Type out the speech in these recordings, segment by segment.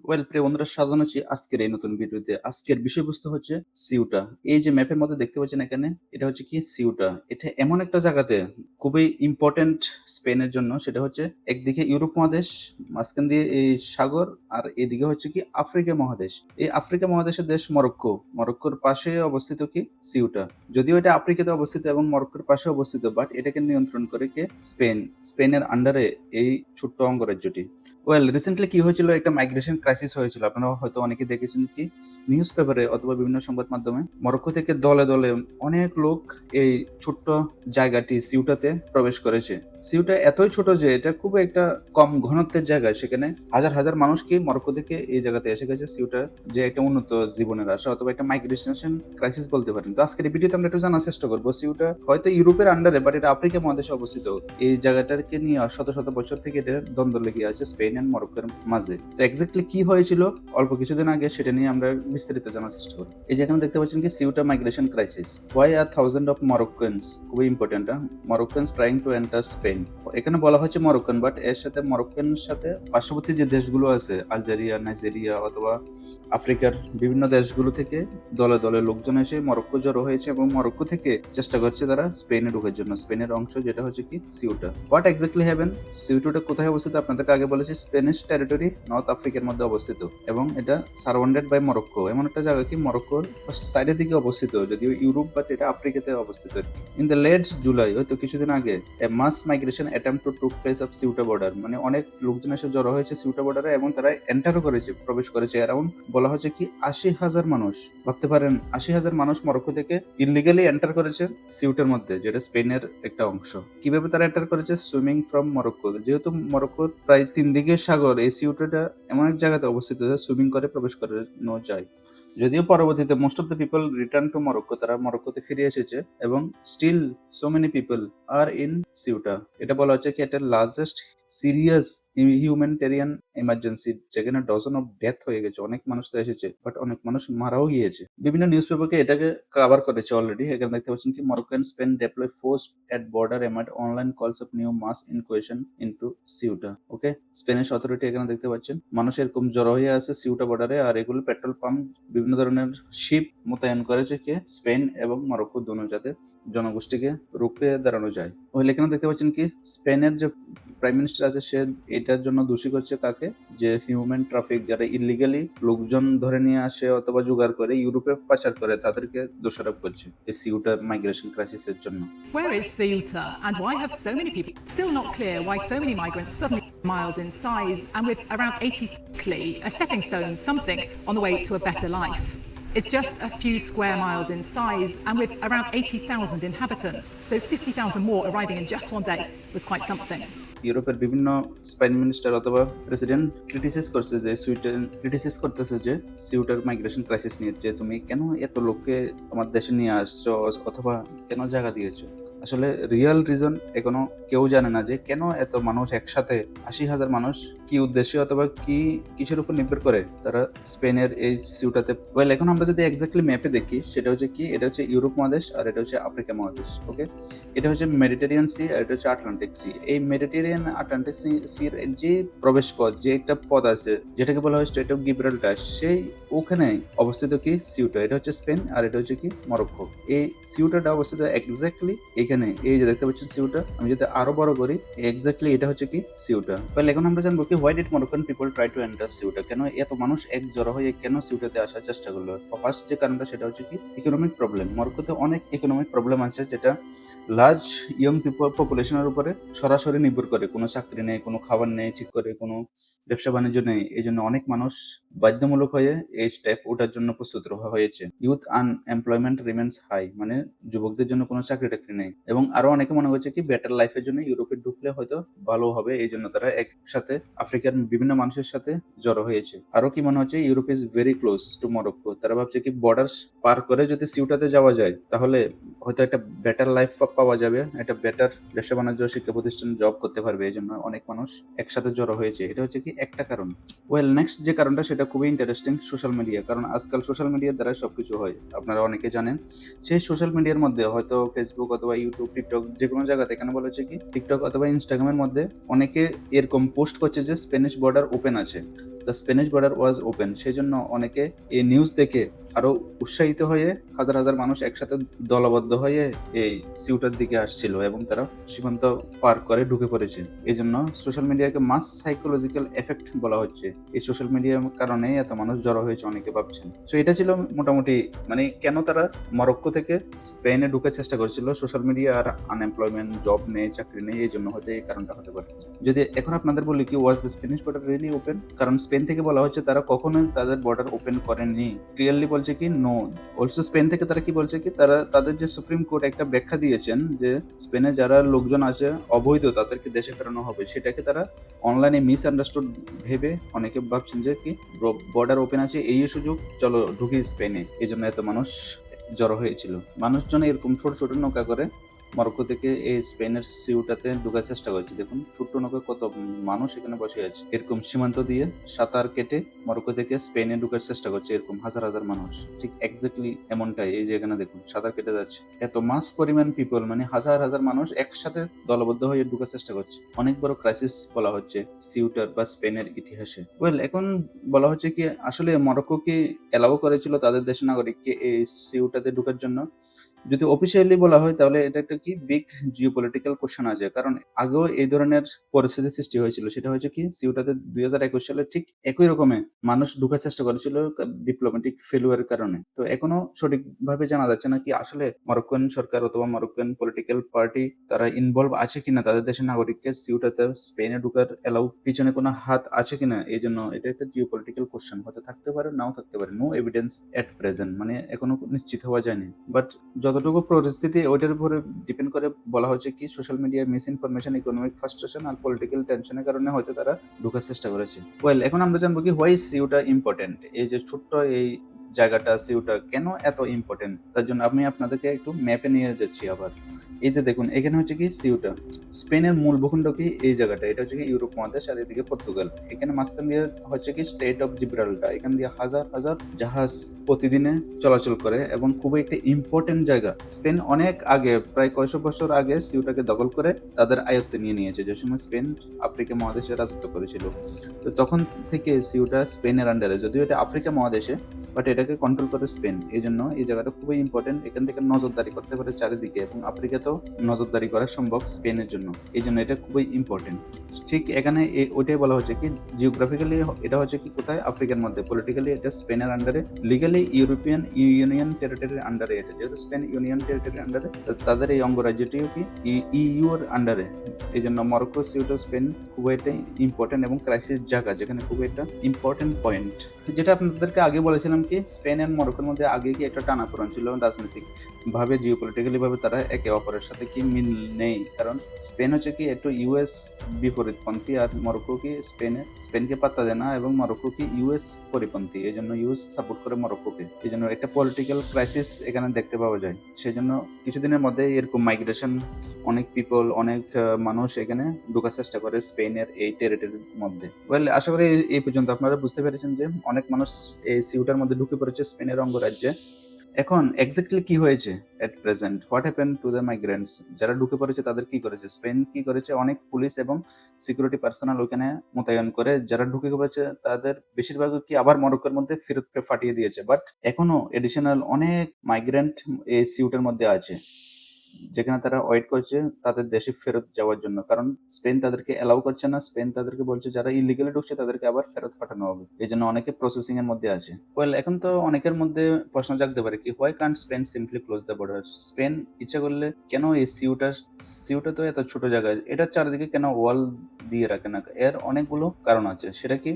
প্রিয় বন্ধুরা, স্বাগত জানাচ্ছি আজকের এই নতুন ভিডিওতে। আজকের বিষয়বস্তু হচ্ছে সিউটা। এই যে ম্যাপের মধ্যে দেখতে পাচ্ছেন এখানে, এটা হচ্ছে কি সিউটা। এটা এমন একটা জায়গাতে খুবই ইম্পর্টেন্ট স্পেনের জন্য। সেটা হচ্ছে একদিকে ইউরোপ মহাদেশ, মাঝখান দিয়ে এই সাগর, আর এদিকে হচ্ছে কি আফ্রিকা মহাদেশ। এই আফ্রিকা মহাদেশের দেশ মরক্কো, মরক্কোর পাশে অবস্থিত কি সিউটা। যদিও এটা আফ্রিকাতে অবস্থিত এবং মরক্কোর পাশে অবস্থিত, বাট এটাকে নিয়ন্ত্রণ করে কে? স্পেন। স্পেনের আন্ডারে এই ছোট্ট অঙ্গরাজ্যটি। রিসেন্টলি কি হয়েছিল, একটা মাইগ্রেশন ক্রাইসিস হয়েছিল। আপনারা হয়তো অনেকে দেখেছেন কি নিউজ পেপারে অথবা বিভিন্ন সংবাদ মাধ্যমে, মরক্কো থেকে দলে দলে অনেক লোক এই ছোট্ট জায়গাটি সিউটাতে প্রবেশ করেছে। সিউটা এতই ছোট যে এটা খুব একটা কম ঘনত্বের জায়গা, সেখানে হাজার হাজার মানুষ কি মরক্কো থেকে এই জায়গাতে এসে গেছে। সিউটা যে একটা উন্নত জীবনের আশা অথবা একটা মাইগ্রেশন ক্রাইসিস বলতে পারেন। তো আজকের এই ভিডিওতে আমরা একটু জানার চেষ্টা করবো সিউটা হয়তো ইউরোপের আন্ডারে, বাট এটা আফ্রিকা মহাদেশে অবস্থিত। এই জায়গাটাকে নিয়ে শত শত বছর থেকে এটা দ্বন্দ্ব লেগে আছে স্পেন এন্ড মরক্কোর মাঝে। তো এক্স্যাক্টলি কি হয়েছিল অল্প কিছুদিন আগে, সেটা নিয়ে আমরা বিস্তারিত জানার চেষ্টা করি। এই যে এখানে দেখতে পাচ্ছেন কি Ceuta migration crisis, why are thousand of Moroccans, খুবই important, Moroccans trying to enter Spain. এখানে বলা হচ্ছে মরক্কান, বাট এর সাথে মরক্কান সাথে পার্শ্ববর্তী যে দেশগুলো আছে, আলজেরিয়া, নাইজেরিয়া অথবা আফ্রিকার বিভিন্ন দেশগুলো থেকে দলে দলে লোকজন এসে মরক্কো জড়ো হয়েছে এবং মরক্কো থেকে চেষ্টা করছে তারা স্পেনে ঢোকার জন্য। স্পেনের অংশ যেটা হচ্ছে কি সিউটা। What exactly happen? সিউটাটা কোথায় অবস্থিত? আপনাদেরকে আগে বলেছি স্পেনিশ টেরিটরি, নর্থ আফ্রিকার মধ্যে অবস্থিত, এবং এটা সারাউন্ডেড বাই মরক্কো। এমন একটা জায়গা কি মরক্কোর সাইডের দিকে অবস্থিত, যদিও ইউরোপ বাট এটা আফ্রিকাতে অবস্থিত আর কি। ইন দ্য লেট জুলাই, হয়তো কিছুদিন আগে, a mass migration attempt to took place of Ceuta border, মানে অনেক লোকজন এসে জড়ো হয়েছে সিউটা বর্ডারে এবং তারা এন্টারও করেছে, প্রবেশ করেছে। অ্যারাউন্ড বলা হচ্ছে কি 80,000 মানুষ। ভাবতে পারেন 80,000 মানুষ মরক্কো থেকে ইলিগালি এন্টার করেছে সিউটার মধ্যে, যেটা স্পেনের একটা অংশ। কিভাবে তারা এন্টার করেছে? Swimming from Morocco. যেহেতু মরক্কোর প্রায় 3 দিকে সাগর, এই সিউটাটা এমন এক জায়গাতে অবস্থিত যে সুইমিং করে প্রবেশ করানো যায়। যদিও পরবর্তীতে most of the people return to Morocco, তারা মরক্কোতে ফিরে এসেছে এবং still so many people are in Ceuta. এটা বলা হচ্ছে কি একটা লার্জেস্ট সিরিয়াস হিউম্যানিটেরিয়ান এমার্জেন্সি, যেখানে ডজন অফ ডেথ হয়ে গেছে। অনেক মানুষ তো এসেছে, বাট অনেক মানুষ মারাও গিয়েছে। বিভিন্ন নিউজ পেপারকে এটাকে কভার করেছে অলরেডি। এখানে দেখতে পাচ্ছেন কি Morocco and Spain deploy force at border amid online calls of new mass incursion into Ceuta. Okay, Spanish authority এখানে দেখতে পাচ্ছেন মানুষ এরকম জড়ো হয়ে আছে সিউটা বর্ডারে, আর এগুলো পেট্রোল পাম্প, বিভিন্ন ধরনের শিপ মোতায়েন করেছে কে? স্পেন এবং মরক্কো দুনো, যাতে জনগোষ্ঠীকে রুখে দাঁড়ানো যায়। ওইলে এখানে দেখতে পাচ্ছেন কি স্পেনের যে প্রাইম মিনিস্টার আছে, সে এটার জন্য দোষী করছে কাকে? যে হিউম্যান ট্রাফিক, যারা ইলিগালি লোকজন ধরে নিয়ে আসে অথবা জোগাড় করে ইউরোপে পাচার করে, তাদেরকে দোষারোপ করছে এই সিউটা মাইগ্রেশন ক্রাইসিসের জন্য। Where is Ceuta and why have so many people? Still not clear why so many migrants suddenly miles in size and with around 80 a stepping stone, something on the way to a better life. It's just a few square miles in size and with around 80,000 inhabitants, so 50,000 more arriving in just one day was quite something. ইউরোপের বিভিন্ন Spain minister অথবা president criticise করছে যে criticise করতেছে যে সিউটার migration crisis নিয়ে, যে তুমি কেন এত লোককে তোমার দেশে নিয়ে আসছো অথবা কেন জায়গা দিয়েছো। আসলে রিয়েল রিজন এখনো কেউ জানে না যে কেন এত মানুষ একসাথে, 80,000 মানুষ কি উদ্দেশ্যে অথবা কি কিসের উপর নির্ভর করে তারা স্পেনের এই সিউটাতে। এখন আমরা যদি এক্স্যাক্টলি ম্যাপে দেখি, সেটা হচ্ছে কি, এটা হচ্ছে ইউরোপ মহাদেশ আর এটা হচ্ছে আফ্রিকা মহাদেশ। ওকে, এটা হচ্ছে মেডিটেরিয়ান সি আর এটা হচ্ছে আটলান্টিক সি। এই মেডিটেরিয়ান আটলান্টিক সির যে প্রবেশ পথ, যে একটা পথ আছে যেটাকে বলা হয় স্ট্রেট অফ গিব্রাল্টার, সেই ওখানে অবস্থিত কি সিউটা। এটা হচ্ছে স্পেন আর এটা হচ্ছে কি মরক্কো। এই সিউটাটা অবস্থিত এক্স্যাক্টলি এখানে। এই যে দেখতে পাচ্ছেন সিউটা, আমি যদি আরো বড় করি, এক্স্যাক্টলি এটা হচ্ছে কি সিউটা। এখন আমরা জানবো কি why did Moroccan people try to enter Ceuta. কেন এত মানুষ এক জড়ো হয়ে কেন সিউটাতে আসার চেষ্টা করলো? ফার্স্ট যে কারণটা সেটা হচ্ছে কি ইকোনমিক প্রবলেম। মরক্কোতে অনেক ইকোনমিক প্রবলেম আছে, যেটা লার্জ ইয়ং পপুলেশনের উপরে সরাসরি নির্ভর করে। কোনো চাকরি নেই, কোনো খাবার নেই, ঠিক করে কোনো ব্যবসা বাণিজ্য নেই। এই জন্য অনেক মানুষ বাধ্যমূলক হয়ে এই স্টেপ ওঠার জন্য প্রস্তুত হয়েছে। ইউথ আনএমপ্লয়মেন্ট রিমেন্স হাই, মানে যুবকদের জন্য কোনো চাকরি টাকরি নেই। এবং আরো অনেকে মনে করছে কি বেটার লাইফের জন্য ইউরোপে ঢুকলে হয়তো ভালো হবে, এই জন্য তারা একসাথে আফ্রিকার বিভিন্ন মানুষের সাথে জড়ো হয়েছে। আরো কি মনে হচ্ছে Europe is very close two Morocco. তারা ভাবছে কি বর্ডার পার করে যদি সিউটাতে যাওয়া যায়, তাহলে হয়তো একটা বেটার লাইফ পাওয়া যাবে, একটা বেটার ব্যবসা বাণিজ্য, শিক্ষা প্রতিষ্ঠান, জব করতে পারবে। এই জন্য অনেক মানুষ একসাথে জড়ো হয়েছে। এটা হচ্ছে কি একটা কারণ। নেক্সট যে কারণটা সেটা খুবই ইন্টারেস্টিং, সোশ্যাল মিডিয়া। কারণ আজকাল সোশ্যাল মিডিয়ার দ্বারা সবকিছু হয়, আপনারা অনেকে জানেন। সেই সোশ্যাল মিডিয়ার মধ্যে হয়তো ফেসবুক অথবা ইউটিউব, টিকটক, যে কোনো জায়গাতে, এখানে বলা হচ্ছে কি টিকটক অথবা ইনস্টাগ্রামের মধ্যে অনেকে এরকম পোস্ট করছে যে স্পেনিশ বর্ডার ওপেন আছে। The Spanish border was open. সেই জন্য অনেকে এই নিউজ দেখে আরো উৎসাহিত হয়ে হাজার হাজার মানুষ একসাথে দলবদ্ধ হয়ে এই সিউটার দিকে আসছিল এবং তারা সীমান্ত পার করে ঢুকে পড়েছে। এই জন্য সোশ্যাল মিডিয়াকে মাস সাইকোলজিক্যাল এফেক্ট বলা হচ্ছে। এই সোশ্যাল মিডিয়ার কারণে এত মানুষ জড়ো হয়েছে অনেকে ভাবছেন। তো এটা ছিল মোটামুটি মানে কেন তারা মরক্কো থেকে স্পেনে ঢুকার চেষ্টা করেছিল। সোশ্যাল মিডিয়া আর আনএমপ্লয়মেন্ট, জব নেই, চাকরি নেই, এই জন্য হয়তো এই কারণটা হতে পারে। যদি এখন আপনাদের বলি কি was the Spanish border really open, কারণ স্পেন থেকে বলা হচ্ছে তারা কখনোই তাদের বর্ডার ওপেন করেনি, ক্লিয়ারলি বলছে কি নো। অলসো স্পেন থেকে তারা কি বলছে কি তারা তাদের যে সুপ্রিম কোর্ট একটা ব্যাখ্যা দিয়েছেন যে স্পেনে যারা লোকজন আছে অবৈধ তাদেরকে দেশে ফেরানো হবে, সেটাকে তারা অনলাইনে মিস আন্ডারস্টুড ভেবে অনেকে ভাবছেন যে কি বর্ডার ওপেন আছে এই সুযোগ, চলো ঢুকি স্পেনে। এই জন্য এত মানুষ জড়ো হয়েছিল। মানুষজন এরকম ছোট ছোট নৌকা করে মরক্কো থেকে এই স্পেনের সিউটাতে ঢোকার চেষ্টা করছে। দেখুন ছোট্ট নৌকা কত মানুষ এখানে বসে আছে, এরকম সীমান্ত দিয়ে সাঁতার কেটে মরক্কো থেকে স্পেনে ঢোকার চেষ্টা করছে এরকম হাজার হাজার মানুষ। ঠিক এক্স্যাক্টলি এমনটাই এই যে এখানে দেখুন সাঁতার কেটে যাচ্ছে। এত মাস পরিমাণ পিপল মানে হাজার হাজার মানুষ একসাথে দলবদ্ধ হয়ে ঢোকার চেষ্টা করছে। অনেক বড় ক্রাইসিস বলা হচ্ছে সিউটার বা স্পেনের ইতিহাসে। এখন বলা হচ্ছে কি আসলে মরক্কো কি এলাও করেছিল তাদের দেশের নাগরিককে এই সিউটাতে ঢোকার জন্য? যদি অফিসিয়ালি বলা হয় তাহলে এটা একটা কি বিগ জিওপলিটিক্যাল কোশ্চেন আছে, কারণ আগেও এই ধরনের পরিস্থিতির সৃষ্টি হয়েছিল। সেটা হচ্ছে কি সিউটাতে 2021 সালে ঠিক একই রকমে মানুষ ঢোকার চেষ্টা করেছিল ডিপ্লোম্যাটিক ফেলুয়ার কারণে। তো এখনো সঠিকভাবে জানা যাচ্ছে না কি আসলে মরক্কোন সরকার অথবা মরক্কোন পলিটিক্যাল পার্টি তারা ইনভলভ আছে কিনা তাদের দেশের নাগরিককে সিউটাতে স্পেনে ঢোকার এলাউ পিছনে কোনো হাত আছে কিনা। এই জন্য এটা একটা জিওপলিটিক্যাল কোশ্চেন, হতে থাকতে পারে নাও থাকতে পারে। নো এভিডেন্স এট প্রেজেন্ট, মানে এখনো নিশ্চিত হওয়া যায়নি। বাট যতটুকু পরিস্থিতি ওইটার উপরে ডিপেন্ড করে বলা হচ্ছে কি social media misinformation, economic frustration আর পলিটিক্যাল টেনশনের কারণে হয়তো তারা ঢোকার চেষ্টা করেছে। এখন আমরা জানবো কি হোয়াই সিউটা ইম্পর্টেন্ট। এই যে ছোট্ট এই জায়গাটা সিউটা কেন এত ইম্পর্টেন্ট, তার জন্য আমি আপনাদেরকে একটু ম্যাপে নিয়ে যাচ্ছি আবার। এই যে দেখুন এখানে হচ্ছে কি সিউটা, স্পেনের মূল ভূখণ্ড কি এই জায়গাটা, এটা হচ্ছে কি ইউরোপ মহাদেশ আর এদিকে পর্তুগাল। এখানে মাঝখান দিয়ে হচ্ছে কি স্টেট অফ জিব্রাল্টার, এখান দিয়ে হাজার হাজার জাহাজ প্রতিদিনে চলাচল করে এবং খুবই একটা ইম্পর্টেন্ট জায়গা। স্পেন অনেক আগে প্রায় কয়েকশো বছর আগে সিউটাকে দখল করে তাদের আয়ত্তে নিয়ে নিয়েছে, যে সময় স্পেন আফ্রিকা মহাদেশে রাজত্ব করেছিল। তো তখন থেকে সিউটা স্পেনের আন্ডারে, যদিও এটা আফ্রিকা মহাদেশে, বাট এটাকে কন্ট্রোল করে স্পেন। এই জন্য এই জায়গাটা খুবই ইম্পর্টেন্ট। এখান থেকে নজরদারি করতে পারে চারিদিকে এবং আফ্রিকাতেও নজরদারি করা সম্ভব স্পেনের জন্য। এই জন্য এটা খুবই ইম্পর্টেন্ট। ঠিক এখানে ওইটাই বলা হচ্ছে কি জিওগ্রাফিক্যালি এটা হচ্ছে কি কোথায়, আফ্রিকার মধ্যে। পলিটিক্যালি এটা স্পেনের আন্ডারে, লিগালি ইউরোপিয়ান ইউনিয়ন টেরিটরির আন্ডারে। এটা যেহেতু স্পেন ইউনিয়ন টেরিটরির আন্ডারে, তাদের এই অঙ্গরাজ্যটিও কি ইইউ এর আন্ডারে। এই জন্য মরক্কো, সিউটা, স্পেন খুবই একটা ইম্পর্টেন্ট এবং ক্রাইসিস জায়গা, যেখানে খুবই একটা ইম্পর্টেন্ট পয়েন্ট। যেটা আপনাদেরকে আগে বলেছিলাম কি স্পেন এন্ড মরক্কোর মধ্যে আগে কি একটা টানাপোড়েন ছিল রাজনৈতিক ভাবে, জিওপলিটিক্যালি ভাবে তারা একে অপরের সাথে কি মিল নেই। কারণ স্পেন হচ্ছে কি একটু ইউএস বিপরীতপন্থী আর মরক্কো কি স্পেনকে পাত্তা দেয় না এবং মরক্কো কি ইউএস পরিপন্থী। এই জন্য ইউএস সাপোর্ট করে মরক্কোকে। এই জন্য একটা পলিটিক্যাল ক্রাইসিস এখানে দেখতে পাওয়া যায়। সেই জন্য কিছুদিনের মধ্যে এরকম মাইগ্রেশন, অনেক পিপল, অনেক মানুষ এখানে ঢোকার চেষ্টা করে স্পেনের এই টেরিটরির মধ্যে। আশা করি এই পর্যন্ত আপনারা বুঝতে পেরেছেন যে অনেক মানুষ এই সিউটার মধ্যে ঢুকে পড়েছে স্পেনের অঙ্গরাজ্যে। এখন এক্স্যাক্টলি কি হয়েছে at present, what happen to the migrants, যারা ঢুকে পড়েছে তাদের কি করেছে স্পেন, কি করেছে অনেক পুলিশ এবং সিকিউরিটি পার্সোনাল ওখানে মোতায়েন করে যারা ঢুকে পড়েছে তাদের বেশিরভাগই কি আবার মরক্কোর মধ্যে ফেরত পাঠিয়ে দিয়েছে। বাট এখনো এডিশনাল অনেক মাইগ্রেন্ট এই সিউটের মধ্যে আছে, যেখানে তারা ওয়েট করছে তাদের দেশে ফেরত যাওয়ার জন্য। কারণ স্পেন তাদেরকে অ্যালাউ করছে না, স্পেন তাদেরকে বলছে যারা ইলিগালি ঢুকছে তাদেরকে আবার ফেরত পাঠানো হবে। এই জন্য অনেকে প্রসেসিং এর মধ্যে আছে। এখন তো অনেকের মধ্যে প্রশ্ন জাগতে পারে কি why can't Spain simply close the border. Spain ইচ্ছা করলে কেন এই সিউটা তো এত ছোট জায়গা, এটার চারিদিকে কেন ওয়াল দিয়ে রাখে না? এর অনেকগুলো কারণ আছে। সেটা কি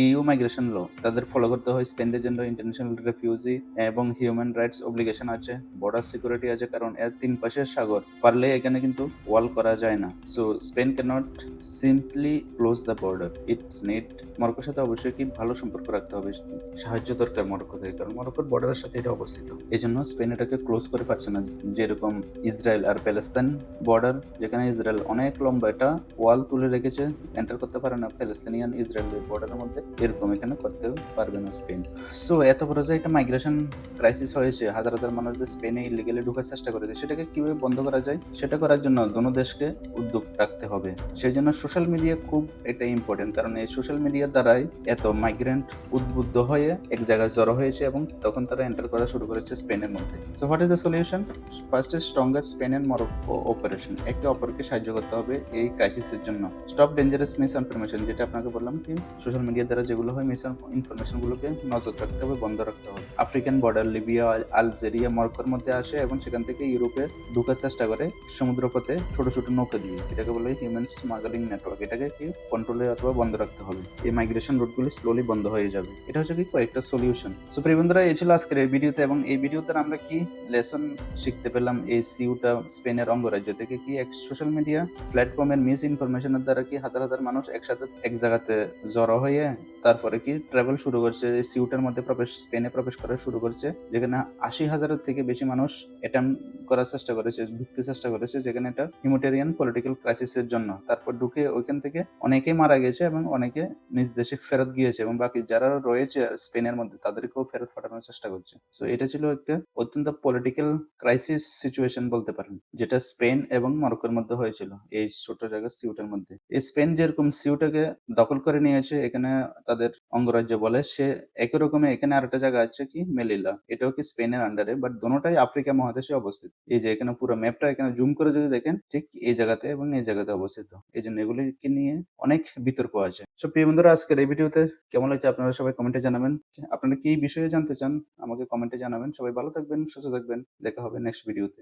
ইউ মাইগ্রেশন ল তাদের ফলো করতে হয়, স্পেনদের জন্য ইন্টারন্যাশনাল রেফিউজি এবং হিউম্যান রাইটস অব্লিগেশন আছে, বর্ডার সিকিউরিটি আছে, কারণ এর 3 পাশে সাগর, পারলে এখানে কিন্তু ওয়াল করা যায় না। So Spain cannot simply close the border, it's need. মরক্কোর সাথে অবশ্যই কি ভালো সম্পর্ক রাখতে হবে, সাহায্য দরকার মরক্কো থেকে, কারণ মরক্কোর বর্ডারের সাথে এটা অবস্থিত। এই জন্য স্পেন এটাকে ক্লোজ করে পারছে না। যেরকম ইসরায়েল আর প্যালেস্তাইন বর্ডার, যেখানে ইসরায়েল অনেক লম্বা একটা ওয়াল তুলে রেখেছে, এন্টার করতে পারে না প্যালেস্তানিয়ান ইসরায়েলের বর্ডারের মধ্যে, এরকম এখানে করতে পারবে না স্পেন। সো এত বড় যে একটা মাইগ্রেশন ক্রাইসিস হয়েছে, হাজার হাজার মানুষ যে স্পেনে ইলিগালি ঢোকার চেষ্টা করেছে, সেটাকে কিভাবে কিভাবে বন্ধ করা যায় সেটা করার জন্য দোনো দেশকে উদ্যোগ রাখতে হবে। সেই জন্য সোশ্যাল মিডিয়া খুব এটা ইম্পর্টেন্ট, কারণ এই সোশ্যাল মিডিয়ার দ্বারাই এত মাইগ্রেন্ট উদ্বুদ্ধ হয়ে এক জায়গায় জড়ো হয়েছে এবং তখন তারা এন্টার করা শুরু করেছে স্পেনের মধ্যে। So what is the solution? First is stronger Spain and Morocco operation. একে অপরকে সাহায্য করতে হবে এই ক্রাইসিসের জন্য। স্টপ ডেঞ্জারাস মিস ইনফরমেশন, যেটা আপনাকে বললাম কি সোশ্যাল মিডিয়ার দ্বারা যেগুলো হয় মিস ইনফরমেশন গুলোকে নজর রাখতে হবে, বন্ধ রাখতে হবে। আফ্রিকান বর্ডার লিবিয়া, আলজেরিয়া, মরক্কোর মধ্যে আসে এবং সেখান থেকে ইউরোপে ঢোকার চেষ্টা করে সমুদ্রপথে ছোট ছোট নৌকা দিয়ে। এটাকে বলে হিউম্যান স্মাগলিং নেটওয়ার্ক। এটাকে কি কন্ট্রোলে অথবা বন্ধ রাখতে হবে। এই মাইগ্রেশন রুটগুলি স্লোলি বন্ধ হয়ে যাবে। এটা হচ্ছে কি কয়েকটা সলিউশন। সো প্রিয় বন্ধুরা, এই ছিল আজকের এই ভিডিওতে, এবং এই ভিডিও দ্বারা আমরা কি লেসন শিখতে পেলাম এই সিউটা স্পেনের অঙ্গরাজ্য থেকে কি এক সোশ্যাল মিডিয়া প্ল্যাটফর্মের মিস ইনফরমেশনের দ্বারা কি হাজার হাজার মানুষ একসাথে এক জায়গাতে জড়ো হয়ে তারপরে কি ট্রাভেল শুরু করছে, সিউটার মধ্যে স্পেনে প্রবেশ করা শুরু করছে, যেখানে 80,000-এর থেকে বেশি মানুষ অ্যাটেম্প করার চেষ্টা করেছে, ঢুকতে চেষ্টা করেছে, যেখানে এটা হিউম্যানিটেরিয়ান পলিটিক্যাল ক্রাইসিসের জন্য। তারপর ঢুকে ওইখান থেকে অনেকেই মারা গেছে এবং অনেকে নিজ দেশে ফেরত গিয়েছে, এবং বাকি যারা রয়েছে স্পেনের মধ্যে তাদেরকেও ফেরত পাঠানোর চেষ্টা করছে। সো এটা ছিল একটা অত্যন্ত পলিটিক্যাল ক্রাইসিস সিচুয়েশন বলতে পারেন, যেটা স্পেন এবং মরক্কোর মধ্যে হয়েছিল এই ছোট জায়গা সিউটার মধ্যে। এই স্পেন যেরকম সিউটাকে দখল করে নিয়েছে, এখানে তাদের অঙ্গরাজ্য বলে, সে একই রকমের এখানে আরেকটা জায়গা আছে কি মেলিলা, এটাও কি স্পেনের আন্ডারে, বাট দোনোটাই আফ্রিকা মহাদেশে অবস্থিত। এই যে এখানে পুরো ম্যাপটা এখানে জুম করে যদি দেখেন, ঠিক এই জায়গাতে এবং এই জায়গাতে অবস্থিত। এই জন্য এগুলিকে নিয়ে অনেক বিতর্ক আছে। সব প্রিয় বন্ধুরা, আজকের এই ভিডিওতে কেমন লাগছে আপনারা সবাই কমেন্টে জানাবেন। আপনারা কি বিষয়ে জানতে চান আমাকে কমেন্টে জানাবেন। সবাই ভালো থাকবেন, সুস্থ থাকবেন, দেখা হবে নেক্সট ভিডিওতে।